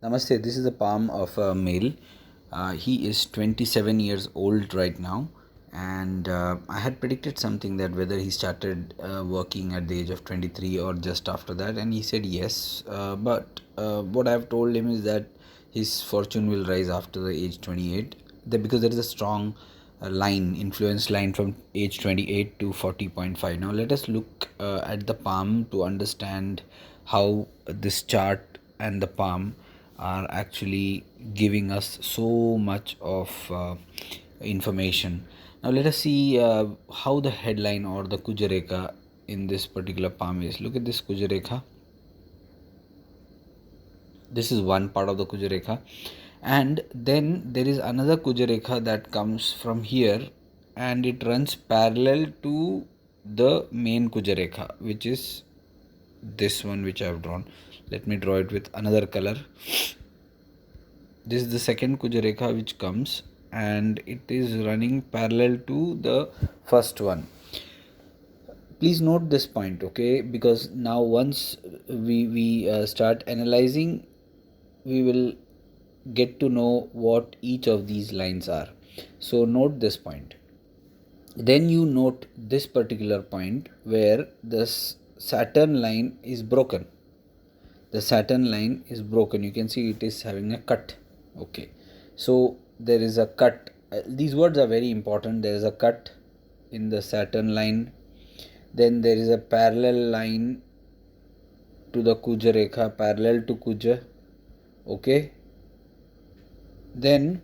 Namaste, this is the palm of a male. He is 27 years old right now, and I had predicted something that whether he started working at the age of 23 or just after that, and he said yes. But what I have told him is that his fortune will rise after the age 28, because there is a strong influence line from age 28 to 40.5. Now, let us look at the palm to understand how this chart and the palm are actually giving us so much of information. Now let us see how the headline or the kujareka in this particular palm is. Look at this kujareka. This is one part of the kujareka, and then there is another kujareka that comes from here, and it runs parallel to the main kujareka, which is this one which I have drawn. Let me draw it with another color. This is the second kujareka which comes, and it is running parallel to the first one. Please note this point, okay, because now once we start analyzing, we will get to know what each of these lines are. So note this point. Then you note this particular point where the Saturn line is broken. The Saturn line is broken. You can see it is having a cut. Okay, so there is a cut. These words are very important. There is a cut in the Saturn line. Then there is a parallel line to the Kuja Rekha, parallel to Kuja. Okay. Then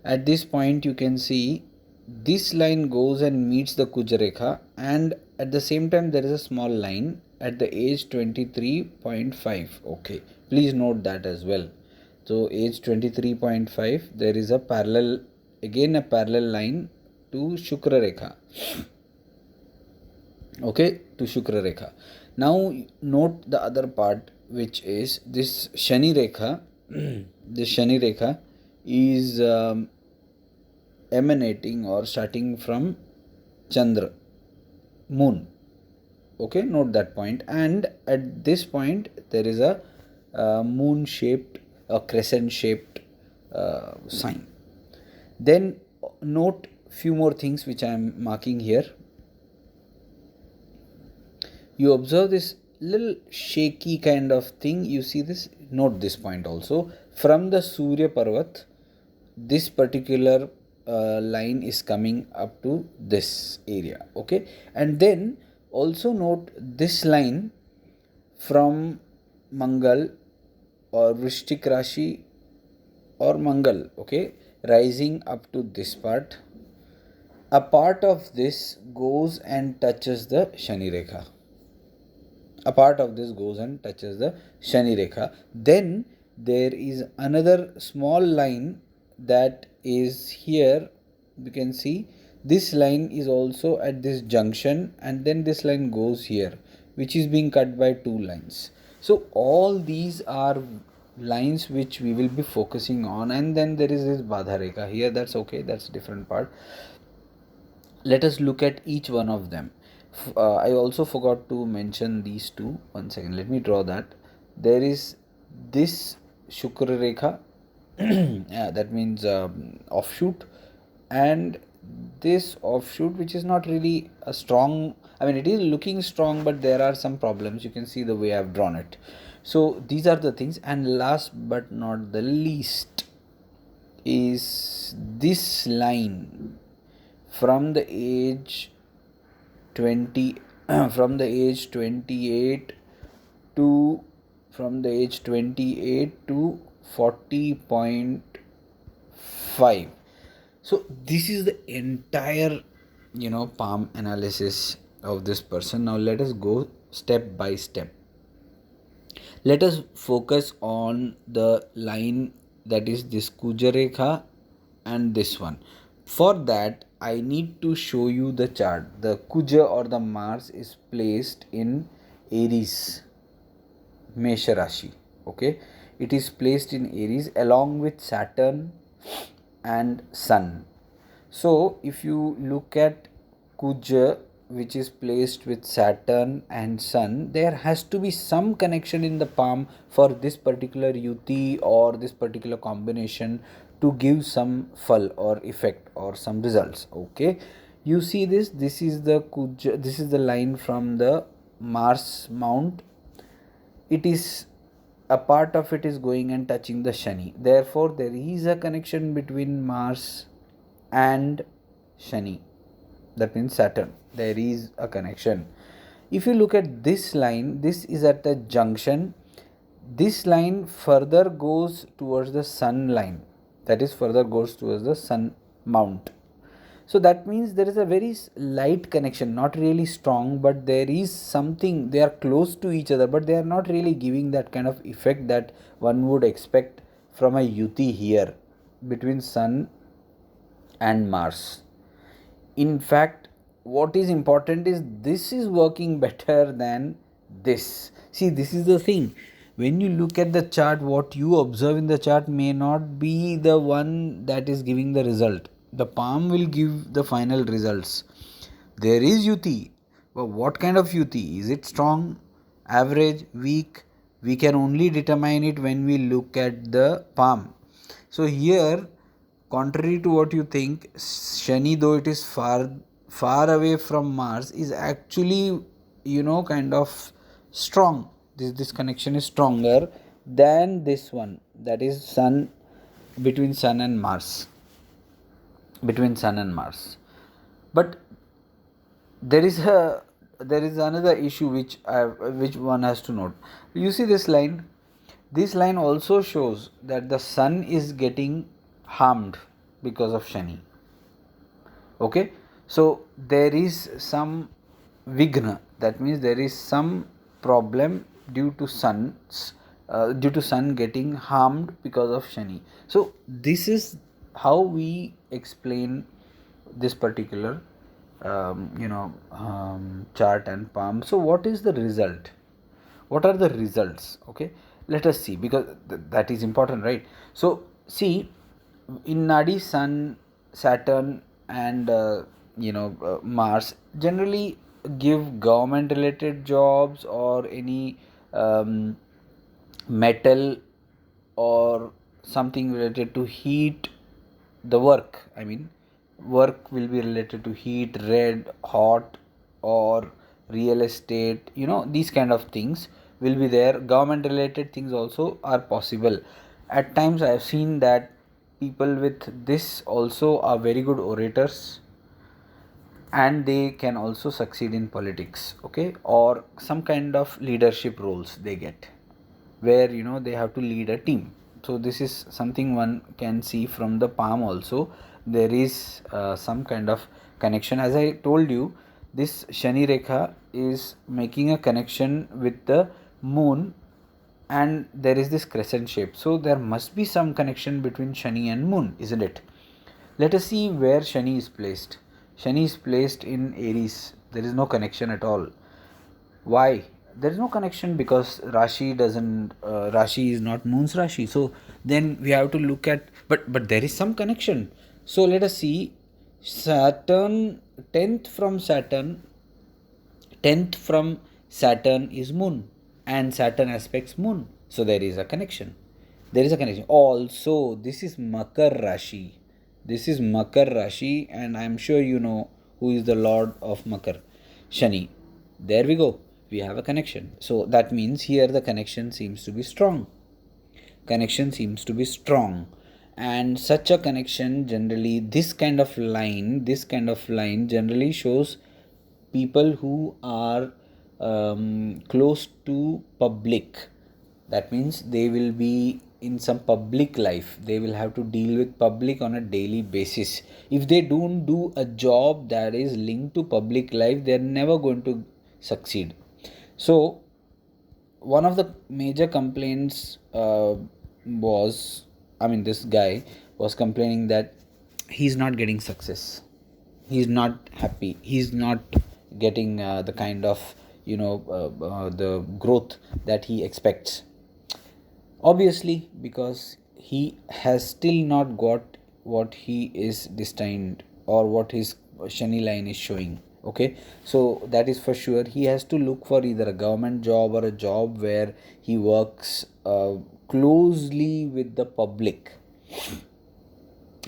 at this point you can see this line goes and meets the Kuja Rekha, and at the same time there is a small line at the age 23.5. Okay, please note that as well. So age 23.5, there is a parallel, again a parallel line to Shukra Rekha. Okay, to Shukra Rekha. Now note the other part, which is this Shani Rekha. This Shani Rekha is emanating or starting from Chandra, moon. Okay, note that point. And at this point there is a moon shaped, a crescent shaped sign. Then note few more things which I am marking here. You observe this little shaky kind of thing. You see this? Note this point also. From the Surya Parvat, this particular line is coming up to this area. Okay, and then also note this line from Mangal or Vrishtik Rashi or Mangal, okay, rising up to this part. A part of this goes and touches the Shani Rekha. A part of this goes and touches the Shani Rekha. Then there is another small line that is here. You can see this line is also at this junction, and then this line goes here, which is being cut by two lines. So all these are lines which we will be focusing on, and then there is this Badha Rekha here. That's okay, that's a different part. Let us look at each one of them. I also forgot to mention these two. One second, let me draw that. There is this Shukra Rekha, yeah, that means offshoot, and this offshoot, which is not really a strong, I mean, it is looking strong, but there are some problems. You can see the way I've drawn it. So these are the things. And last but not the least is this line from the age 20 from the age 28 to from the age 28 to 40.5. So this is the entire palm analysis of this person. Now let us go step by step. Let us focus on the line that is this Kuja Rekha and this one. For that, I need to show you the chart. The Kuja or the Mars is placed in Aries, Mesha Rashi. Okay, it is placed in Aries along with Saturn and Sun. So if you look at Kuja which is placed with Saturn and Sun, there has to be some connection in the palm for this particular yuti or this particular combination to give some phal or effect or some results. Okay, you see this. This is the this is the line from the Mars mount. It is a part of it is going and touching the Shani. Therefore, there is a connection between Mars and Shani. That means Saturn. There is a connection. If you look at this line, this is at the junction. This line further goes towards the Sun line. That is, further goes towards the Sun mount. So that means there is a very light connection, not really strong, but there is something. They are close to each other, but they are not really giving that kind of effect that one would expect from a yuti here between Sun and Mars. In fact, what is important is this is working better than this. See, this is the thing. When you look at the chart, what you observe in the chart may not be the one that is giving the result. The palm will give the final results. There is yuti, but what kind of yuti? Is it strong, average, weak? We can only determine it when we look at the palm. So here, contrary to what you think, Shani, though it is far away from Mars, is actually, kind of strong. This connection is stronger than this one, that is Sun, between Sun and Mars. But there is another issue which one has to note. You see this line. This line also shows that the Sun is getting harmed because of Shani. Okay, so there is some vigna. That means there is some problem due to Sun getting harmed because of Shani. So this is how we explain this particular chart and palm. So what is the result? What are the results? Okay, let us see, because that is important, right? So see, in Nadi, Sun, Saturn and Mars generally give government related jobs or any metal or something related to heat. The work will be related to heat, red, hot, or real estate. These kind of things will be there. Government related things also are possible. At times I have seen that people with this also are very good orators, and they can also succeed in politics. Okay, or some kind of leadership roles they get, where they have to lead a team. So this is something one can see from the palm also. There is some kind of connection. As I told you, this Shani Rekha is making a connection with the moon, and there is this crescent shape. So there must be some connection between Shani and moon, isn't it? Let us see where Shani is placed. Shani is placed in Aries. There is no connection at all. Why? There is no connection because Rashi is not moon's Rashi. So then we have to look at, but there is some connection. So let us see. Saturn, 10th from Saturn is moon, and Saturn aspects moon. So there is a connection. Also, this is Makar Rashi. And I am sure you know who is the lord of Makar, Shani. There we go. We have a connection. So that means here the connection seems to be strong. And such a connection, generally this kind of line generally shows people who are close to public. That means they will be in some public life. They will have to deal with public on a daily basis. If they don't do a job that is linked to public life, they are never going to succeed. So one of the major complaints this guy was complaining that he's not getting success. He's not happy. He's not getting the kind of the growth that he expects. Obviously, because he has still not got what he is destined, or what his Shani line is showing. Okay, so that is for sure. He has to look for either a government job or a job where he works closely with the public.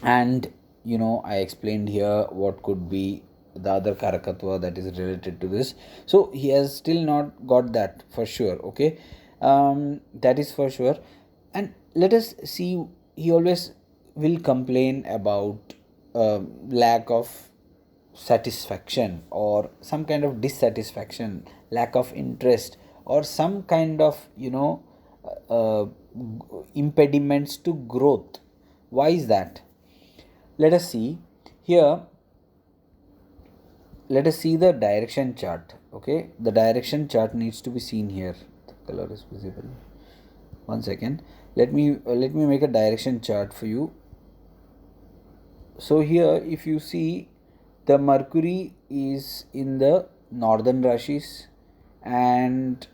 And I explained here what could be the other karakatva that is related to this. So he has still not got that for sure. Okay, that is for sure. And let us see, he always will complain about lack of satisfaction or some kind of dissatisfaction, lack of interest, or some kind of impediments to growth. Why is that? Let us see here. Let us see the direction chart. Okay, the direction chart needs to be seen here. The color is visible. One second. Let me make a direction chart for you. So here, if you see, the Mercury is in the northern rashis, and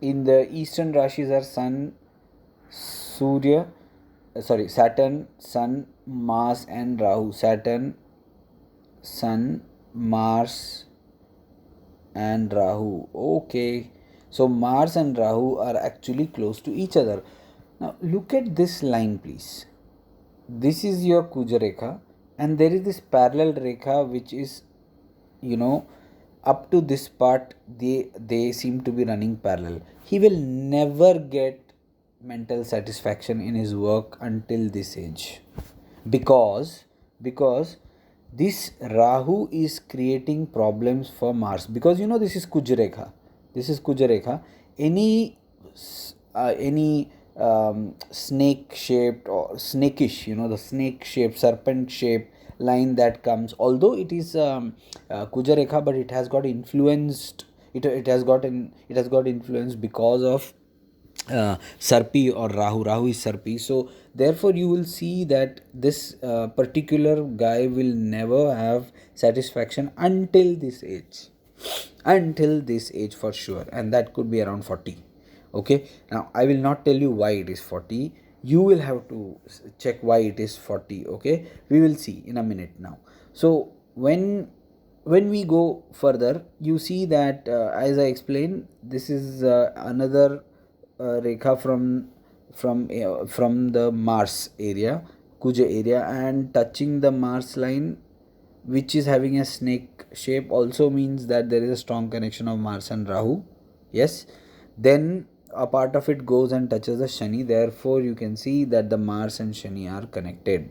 in the eastern rashis are Sun, Surya, Saturn, Sun, Mars, and Rahu. Saturn, Sun, Mars, and Rahu. Okay, so Mars and Rahu are actually close to each other. Now look at this line, please. This is your Kuja Rekha, and there is this parallel Rekha which is, up to this part, they seem to be running parallel. He will never get mental satisfaction in his work until this age, because this Rahu is creating problems for Mars, because this is Kujarekha. This is Kujarekha. Any snake shaped or snakish, the snake shaped, serpent shaped line that comes, although it is Kujarekha, but it has got influenced. It has got influence because of Sarpi or Rahu. Rahu is Sarpi. So therefore you will see that this particular guy will never have satisfaction until this age. Until this age for sure, and that could be around 40. Okay, now I will not tell you why it is 40. You will have to check why it is 40. Okay, we will see in a minute now. So when we go further, you see that as I explained, this is another rekha from the Mars area, Kuja area, and touching the Mars line, which is having a snake shape, also means that there is a strong connection of Mars and Rahu. Yes, then a part of it goes and touches the Shani. Therefore you can see that the Mars and Shani are connected.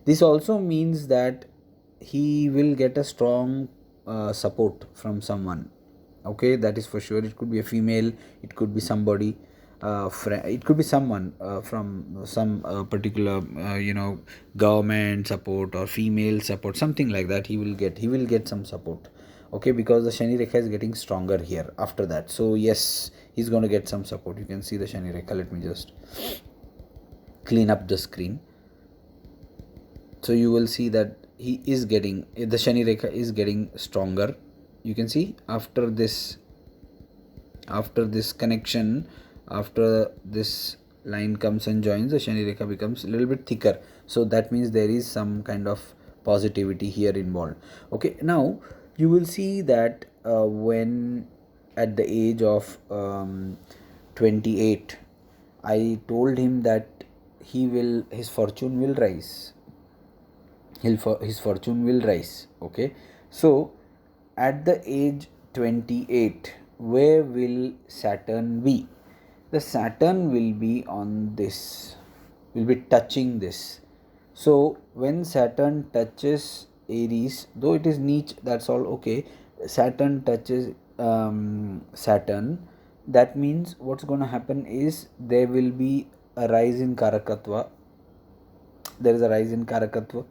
This also means that he will get a strong support from someone. Okay, that is for sure. It could be a female, it could be somebody, it could be someone from some particular government support or female support, something like that. He will get some support. Okay, because the Shani Rekha is getting stronger here after that. So yes, he's going to get some support. You can see the Shani Rekha. Let me just clean up the screen. So you will see that he is getting, the Shani Rekha is getting stronger. You can see after this connection, after this line comes and joins, the Shani Rekha becomes a little bit thicker. So that means there is some kind of positivity here involved. Okay, now you will see that when at the age of 28, I told him that his fortune will rise. His fortune will rise. Okay, so at the age 28, where will Saturn be? The Saturn will be on this, will be touching this. So when Saturn touches Aries, though it is niche, that's all okay. Saturn touches Saturn, that means what's going to happen is there will be a rise in Karakatva. There is a rise in Karakatva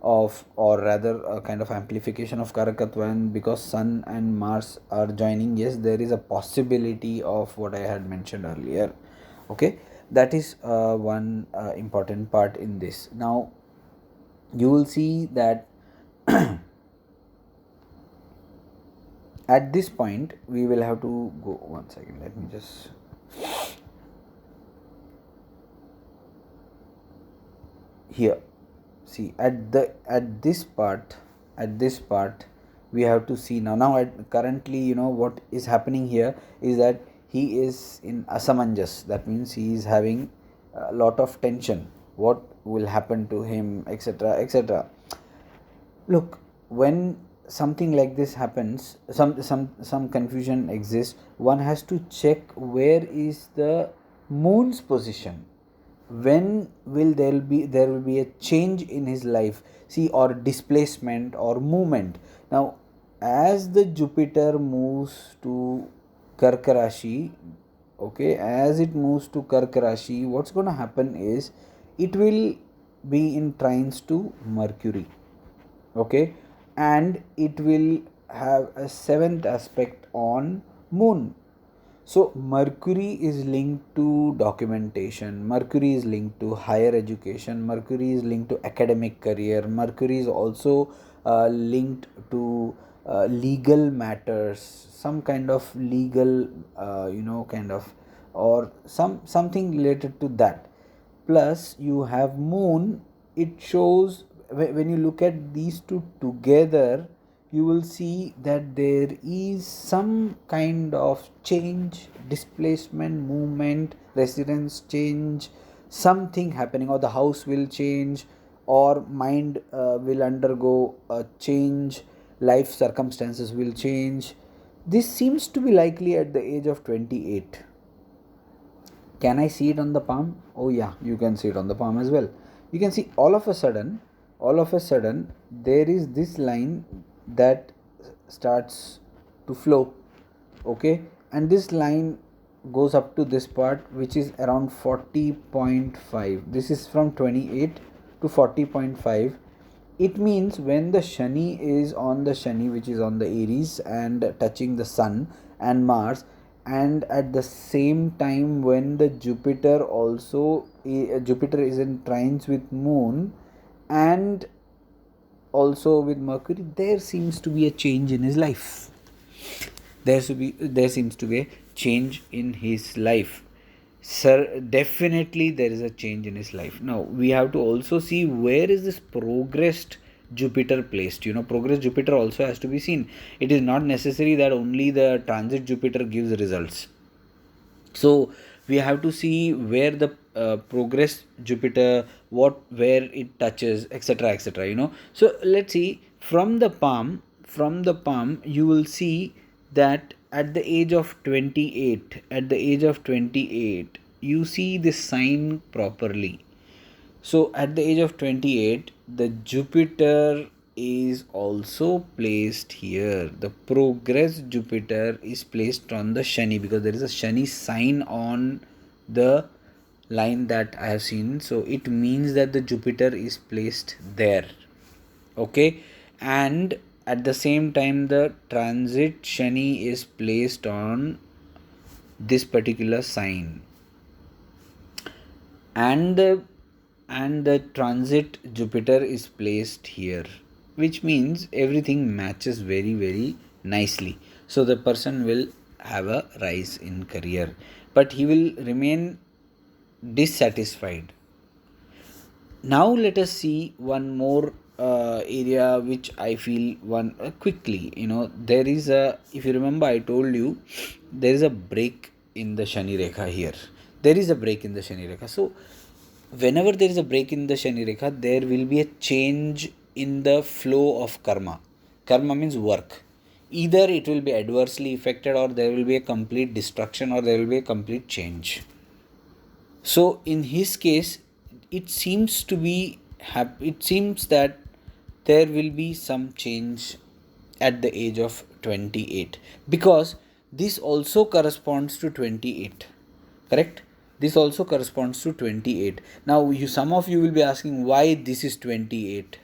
of, or rather a kind of amplification of Karakatva, and because Sun and Mars are joining, yes, there is a possibility of what I had mentioned earlier. Okay, that is one important part in this. Now you will see that at this point we will have to go, one second, let me just here, see at this part we have to see currently, what is happening here is that he is in asamanjas. That means he is having a lot of tension. What will happen to him, etc., etc. Look, when something like this happens, some confusion exists. One has to check where is the moon's position. When will there will be a change in his life, see, or displacement or movement. Now, as the Jupiter moves to Karka Rashi, okay, as it moves to Karka Rashi, what's going to happen is it will be in trines to Mercury, okay, and it will have a seventh aspect on moon. So Mercury is linked to documentation, Mercury is linked to higher education, Mercury is linked to academic career, Mercury is also linked to legal matters, some kind of legal, kind of, or something related to that. Plus you have moon. It shows, when you look at these two together, you will see that there is some kind of change, displacement, movement, residence change, something happening, or the house will change, or mind will undergo a change, life circumstances will change. This seems to be likely at the age of 28. Can I see it on the palm? Oh yeah, you can see it on the palm as well. You can see all of a sudden there is this line that starts to flow, okay, and this line goes up to this part, which is around 40.5. This is from 28 to 40.5. It means when the Shani is on the Shani, which is on the Aries and touching the Sun and Mars, and at the same time when the Jupiter also, Jupiter is in trines with Moon and also with Mercury, there seems to be a change in his life. There seems to be a change in his life. Sir, definitely there is a change in his life. Now we have to also see where is this progressed Jupiter placed. Progressed Jupiter also has to be seen. It is not necessary that only the transit Jupiter gives results. So we have to see where the progress Jupiter, where it touches, etc., etc. So let's see, from the palm you will see that at the age of 28 you see this sign properly. So at the age of 28, the Jupiter is also placed here. The progress Jupiter is placed on the Shani, because there is a Shani sign on the line that I have seen. So it means that the Jupiter is placed there. Okay. And at the same time, the transit Shani is placed on this particular sign. And the transit Jupiter is placed here, which means everything matches very, very nicely. So the person will have a rise in career, but he will remain dissatisfied. Now let us see one more area which I feel one quickly. There is a, if you remember, I told you there is a break in the Shani Rekha here. There is a break in the Shani Rekha. So whenever there is a break in the Shani Rekha, there will be a change in the flow of karma. Karma means work. Either it will be adversely affected, or there will be a complete destruction, or there will be a complete change. So in his case, it seems to be it seems that there will be some change at the age of 28, because this also corresponds to 28, correct? This also corresponds to 28. Now some of you will be asking why this is 28.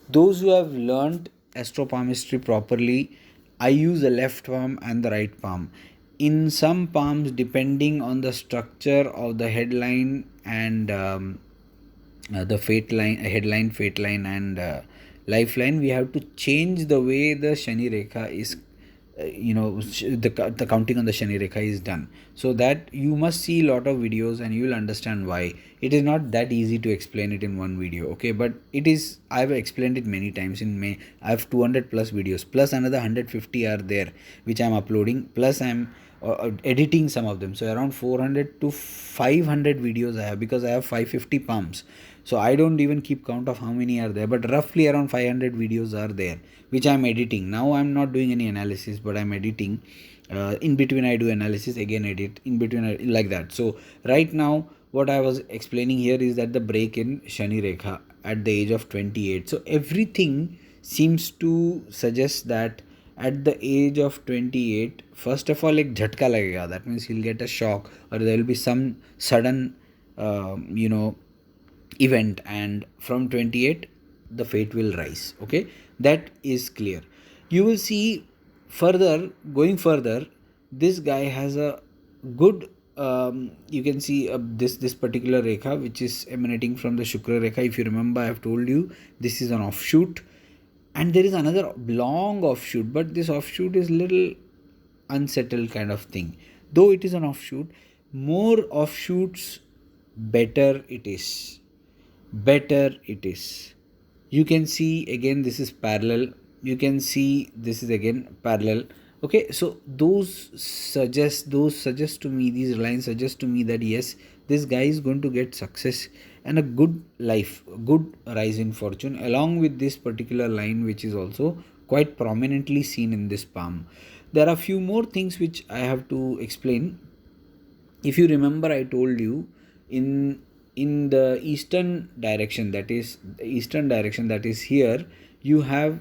Those who have learned astropalmistry properly, I use the left palm and the right palm. In some palms, depending on the structure of the headline and the fate line, headline, fate line, and lifeline, we have to change the way the Shani Rekha is the counting on the Shani Rekha is done. So that you must see a lot of videos and you will understand why. It is not that easy to explain it in one video, okay? But it is, I've explained it many times in May. I have 200 plus videos, plus another 150 are there, which I'm uploading, plus I'm editing some of them. So around 400 to 500 videos I have, because I have 550 palms. So I don't even keep count of how many are there, but roughly around 500 videos are there, which I'm editing. Now I'm not doing any analysis, but I'm editing. In between I do analysis, again edit, in between like that. So right now what I was explaining here is that the break in Shani Rekha at the age of 28. So everything seems to suggest that at the age of 28, first of all, like jhatka lagega, that means he'll get a shock, or there will be some sudden event, and from 28 the fate will rise, okay? That is clear. You will see further, going further, this guy has a good, you can see this particular rekha which is emanating from the Shukra rekha. If you remember, I have told you this is an offshoot, and there is another long offshoot, but this offshoot is little unsettled kind of thing. Though it is an offshoot, more offshoots, better it is, better it is. You can see again this is parallel, you can see this is again parallel, okay? So those suggest to me, these lines suggest to me that yes, this guy is going to get success and a good life, good rise in fortune, along with this particular line which is also quite prominently seen in this palm. There are few more things which I have to explain. If you remember, I told you in the eastern direction, that is the eastern direction, that is here, you have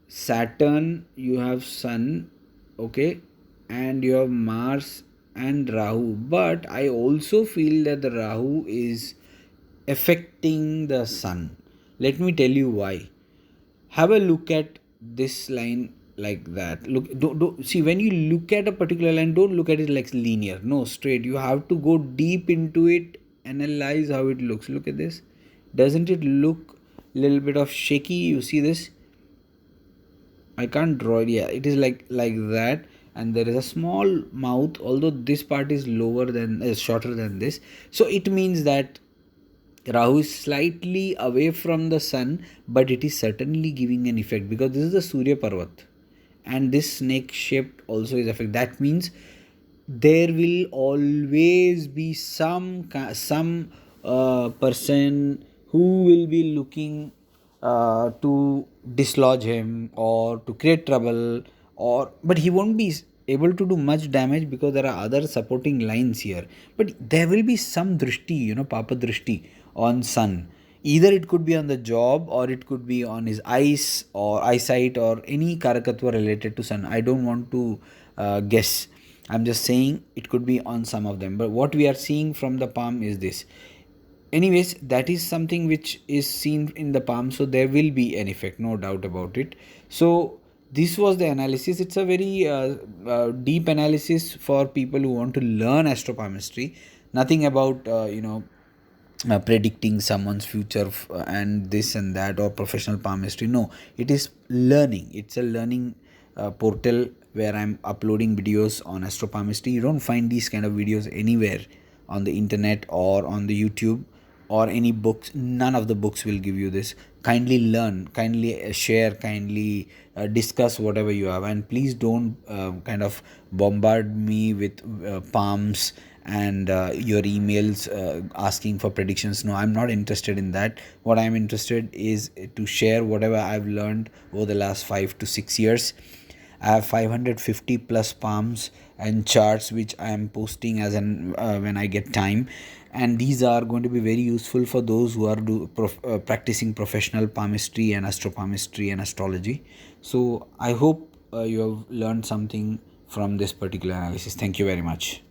Saturn, you have Sun, okay, and you have Mars and Rahu. But I also feel that the Rahu is affecting the Sun. Let me tell you why. Have a look at this line like that. Look, don't see, when you look at a particular line, don't look at it like linear, no, straight. You have to go deep into it, analyze how it looks. Look at this. Doesn't it look a little bit of shaky? You see this? I can't draw it. Yeah, it is like that, and there is a small mouth, although this part is lower than shorter than this. So it means that Rahu is slightly away from the sun, but it is certainly giving an effect, because this is the Surya Parvat, and this snake shaped also is effect. That means there will always be some person who will be looking to dislodge him or to create trouble, or but he won't be able to do much damage because there are other supporting lines here. But there will be some drishti, papa drishti on sun. Either it could be on the job, or it could be on his eyes or eyesight, or any karakatva related to sun. I don't want to guess. I'm just saying it could be on some of them. But what we are seeing from the palm is this. Anyways, that is something which is seen in the palm, so there will be an effect, no doubt about it. So this was the analysis. It's a very deep analysis for people who want to learn astropalmistry. Nothing about predicting someone's future and this and that, or professional palmistry. No, it is learning. It's a learning portal where I'm uploading videos on astropalmistry. You don't find these kind of videos anywhere on the internet or on the YouTube or any books. None of the books will give you this. Kindly learn, kindly share, kindly discuss whatever you have, and please don't kind of bombard me with palms and your emails asking for predictions. No, I'm not interested in that. What I'm interested is to share whatever I've learned over the last 5 to 6 years. I have 550 plus palms and charts which I am posting as an when I get time, and these are going to be very useful for those who are practicing professional palmistry and astropalmistry and astrology. So I hope you have learned something from this particular analysis. Thank you very much.